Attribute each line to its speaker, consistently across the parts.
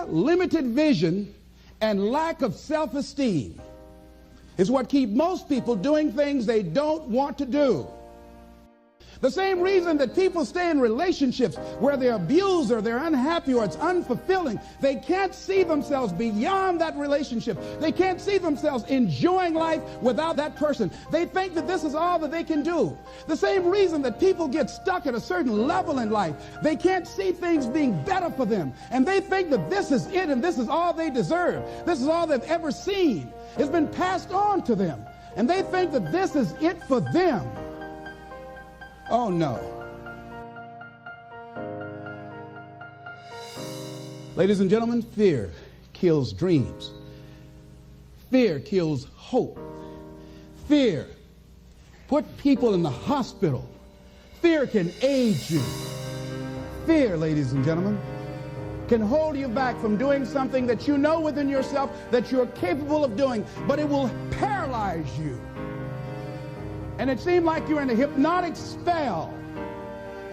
Speaker 1: Fear, limited vision, and lack of self-esteem is what keep most people doing things they don't want to do. The same reason that people stay in relationships where they're abused or they're unhappy or it's unfulfilling, they can't see themselves beyond that relationship. They can't see themselves enjoying life without that person. They think that this is all that they can do. The same reason that people get stuck at a certain level in life, they can't see things being better for them. And they think that this is it and this is all they deserve. This is all they've ever seen. It's been passed on to them. And they think that this is it for them. Oh, no. Ladies and gentlemen, fear kills dreams. Fear kills hope. Fear put people in the hospital. Fear can age you. Fear, ladies and gentlemen, can hold you back from doing something that you know within yourself that you're capable of doing, but it will paralyze you. And it seemed like you're in a hypnotic spell.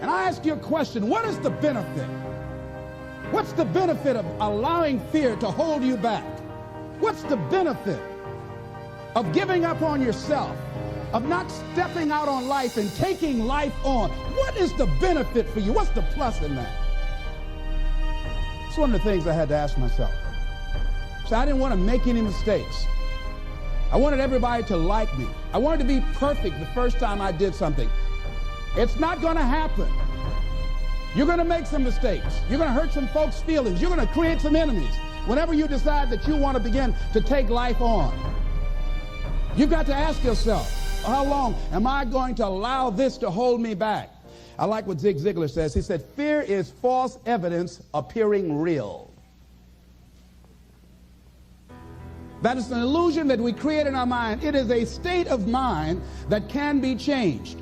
Speaker 1: And I ask you a question, what is the benefit? What's the benefit of allowing fear to hold you back? What's the benefit of giving up on yourself, of not stepping out on life and taking life on? What is the benefit for you? What's the plus in that? It's one of the things I had to ask myself. So I didn't want to make any mistakes. I wanted everybody to like me. I wanted to be perfect the first time I did something. It's not going to happen. You're going to make some mistakes. You're going to hurt some folks' feelings. You're going to create some enemies whenever you decide that you want to begin to take life on. You've got to ask yourself, how long am I going to allow this to hold me back? I like what Zig Ziglar says. He said, fear is false evidence appearing real. That is an illusion that we create in our mind. It is a state of mind that can be changed.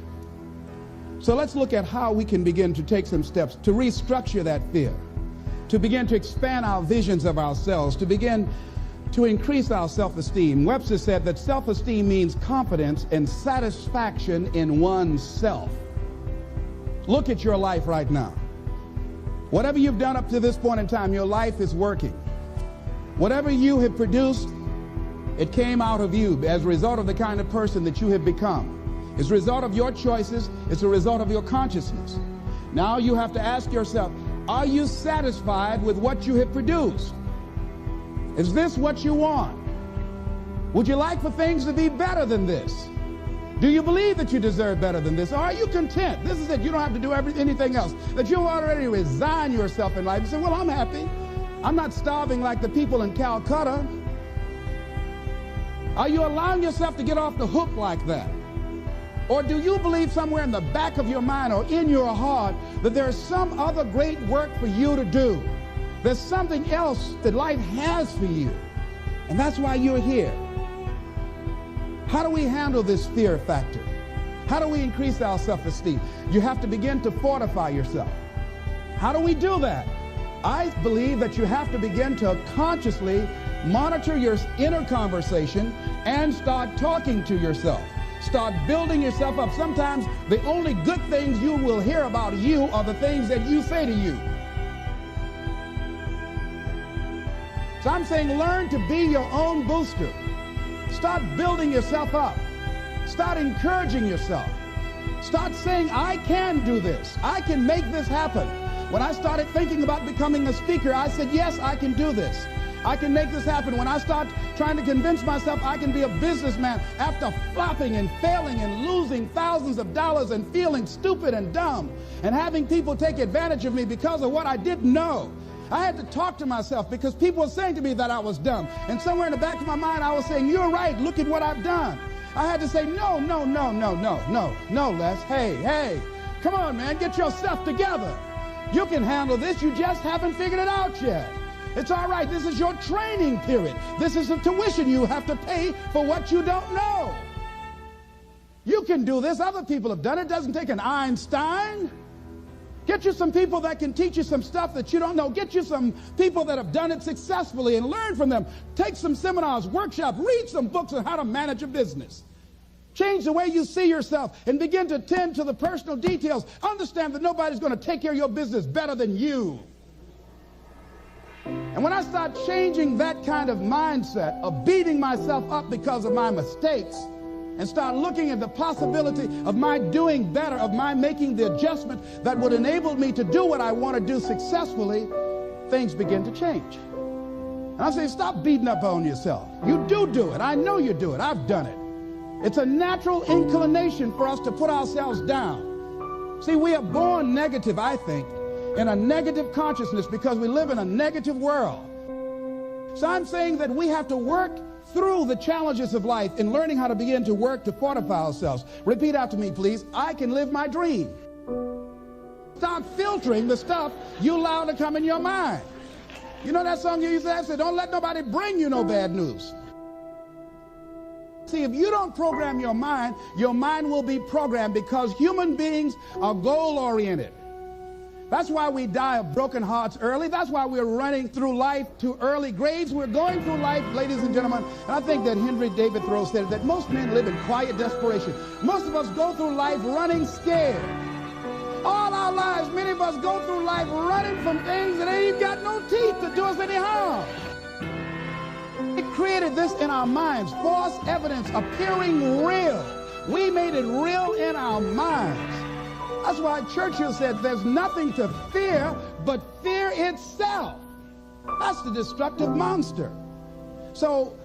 Speaker 1: So let's look at how we can begin to take some steps to restructure that fear, to begin to expand our visions of ourselves, to begin to increase our self-esteem. Webster said that self-esteem means confidence and satisfaction in oneself. Look at your life right now. Whatever you've done up to this point in time, your life is working. Whatever you have produced, it came out of you as a result of the kind of person that you have become. It's a result of your choices. It's a result of your consciousness. Now you have to ask yourself, are you satisfied with what you have produced? Is this what you want? Would you like for things to be better than this? Do you believe that you deserve better than this? Or are you content? This is it. You don't have to do anything else. That you'll already resign yourself in life and say, well, I'm happy. I'm not starving like the people in Calcutta. Are you allowing yourself to get off the hook like that? Or do you believe somewhere in the back of your mind or in your heart that there's some other great work for you to do? There's something else that life has for you. And that's why you're here. How do we handle this fear factor? How do we increase our self-esteem? You have to begin to fortify yourself. How do we do that? I believe that you have to begin to consciously monitor your inner conversation and start talking to yourself. Start building yourself up. Sometimes the only good things you will hear about you are the things that you say to you. So I'm saying learn to be your own booster. Start building yourself up. Start encouraging yourself. Start saying, I can do this. I can make this happen. When I started thinking about becoming a speaker, I said, yes, I can do this. I can make this happen. When I start trying to convince myself I can be a businessman after flopping and failing and losing thousands of dollars and feeling stupid and dumb and having people take advantage of me because of what I didn't know, I had to talk to myself because people were saying to me that I was dumb. And somewhere in the back of my mind, I was saying, you're right, look at what I've done. I had to say, no, Les. Hey, come on, man, get yourself together. You can handle this. You just haven't figured it out yet. It's all right. This is your training period. This is the tuition you have to pay for what you don't know. You can do this. Other people have done it. It doesn't take an Einstein. Get you some people that can teach you some stuff that you don't know. Get you some people that have done it successfully and learn from them. Take some seminars, workshops, read some books on how to manage a business. Change the way you see yourself and begin to tend to the personal details. Understand that nobody's going to take care of your business better than you. And when I start changing that kind of mindset of beating myself up because of my mistakes and start looking at the possibility of my doing better, of my making the adjustment that would enable me to do what I want to do successfully, things begin to change. And I say, stop beating up on yourself. You do it. I know you do it. I've done it. It's a natural inclination for us to put ourselves down. See, we are born negative, I think, in a negative consciousness because we live in a negative world. So I'm saying that we have to work through the challenges of life in learning how to begin to work to fortify ourselves. Repeat after me, please. I can live my dream. Start filtering the stuff you allow to come in your mind. You know that song you used to have? Said, don't let nobody bring you no bad news. See, if you don't program your mind will be programmed because human beings are goal-oriented. That's why we die of broken hearts early. That's why we're running through life to early graves. We're going through life, ladies and gentlemen, and I think that Henry David Thoreau said that most men live in quiet desperation. Most of us go through life running scared. All our lives, many of us go through life running from things that ain't got no teeth to do us any harm. We created this in our minds, false evidence appearing real. We made it real in our minds. That's why Churchill said there's nothing to fear but fear itself. That's the destructive monster. So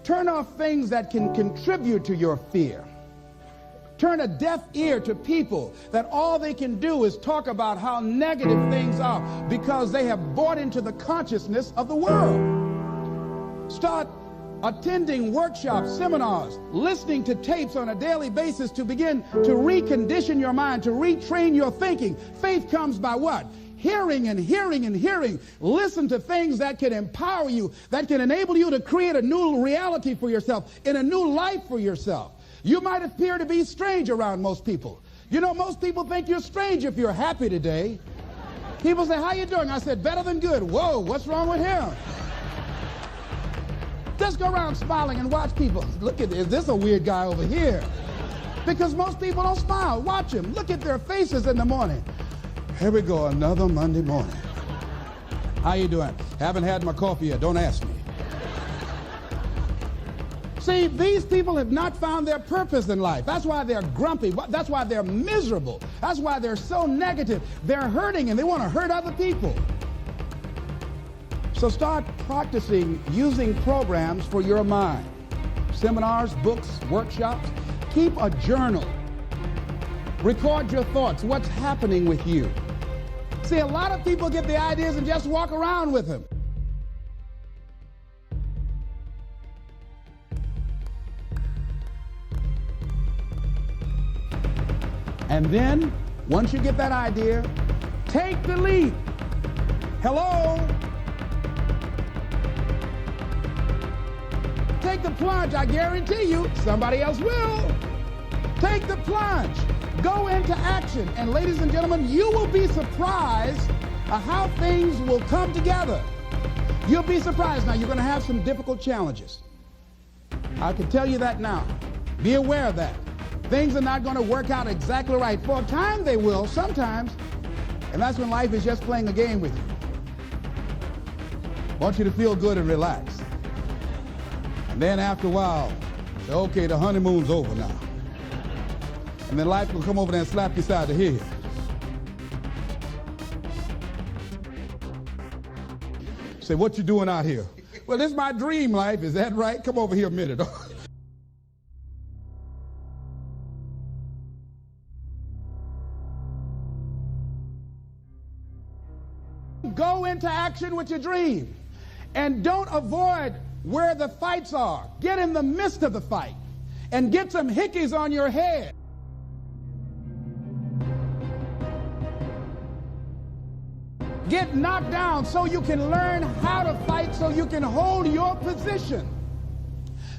Speaker 1: turn off things that can contribute to your fear. Turn a deaf ear to people that all they can do is talk about how negative things are because they have bought into the consciousness of the world. Start attending workshops, seminars, listening to tapes on a daily basis to begin to recondition your mind, to retrain your thinking. Faith comes by what? Hearing and hearing and hearing. Listen to things that can empower you, that can enable you to create a new reality for yourself, in a new life for yourself. You might appear to be strange around most people. You know, most people think you're strange if you're happy today. People say, how you doing? I said, better than good. Whoa, what's wrong with him? Just go around smiling and watch people. Look at this. Is this a weird guy over here? Because most people don't smile. Watch them. Look at their faces in the morning. Here we go, another Monday morning. How you doing? Haven't had my coffee yet. Don't ask me. See, these people have not found their purpose in life. That's why they're grumpy. That's why they're miserable. That's why they're so negative. They're hurting and they want to hurt other people. So start practicing using programs for your mind. Seminars, books, workshops. Keep a journal. Record your thoughts. What's happening with you? See, a lot of people get the ideas and just walk around with them. And then, once you get that idea, take the leap. Hello? Take the plunge. I guarantee you, somebody else will. Take the plunge. Go into action. And ladies and gentlemen, you will be surprised at how things will come together. You'll be surprised. Now, you're going to have some difficult challenges. I can tell you that now. Be aware of that. Things are not going to work out exactly right. For a time they will, sometimes. And that's when life is just playing a game with you. I want you to feel good and relax. And then after a while, say, okay, the honeymoon's over now. And then life will come over there and slap you side the head. Say, what you doing out here? Well, this is my dream life. Is that right? Come over here a minute. Go into action with your dream. And don't avoid where the fights are. Get in the midst of the fight and get some hickeys on your head. Get knocked down so you can learn how to fight, so you can hold your position.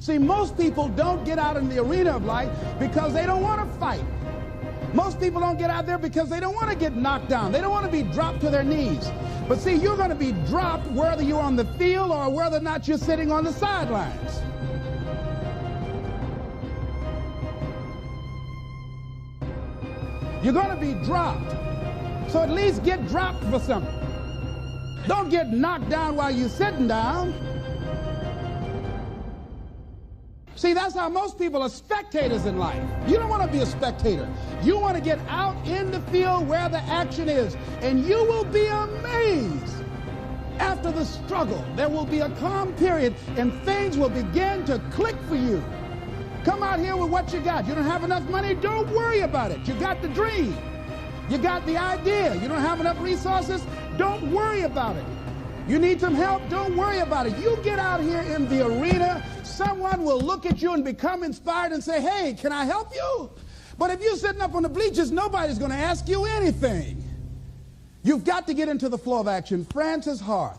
Speaker 1: See, most people don't get out in the arena of life because they don't want to fight. Most people don't get out there because they don't want to get knocked down. They don't want to be dropped to their knees. But see, you're going to be dropped whether you're on the field or whether or not you're sitting on the sidelines. You're going to be dropped. So at least get dropped for something. Don't get knocked down while you're sitting down. See, that's how most people are spectators in life. You don't want to be a spectator. You want to get out in the field where the action is, and you will be amazed. After the struggle, there will be a calm period, and things will begin to click for you. Come out here with what you got. You don't have enough money? Don't worry about it. You got the dream. You got the idea. You don't have enough resources? Don't worry about it. You need some help? Don't worry about it. You get out here in the arena, someone will look at you and become inspired and say, hey, can I help you? But if you're sitting up on the bleachers, nobody's going to ask you anything. You've got to get into the flow of action. Francis Hart,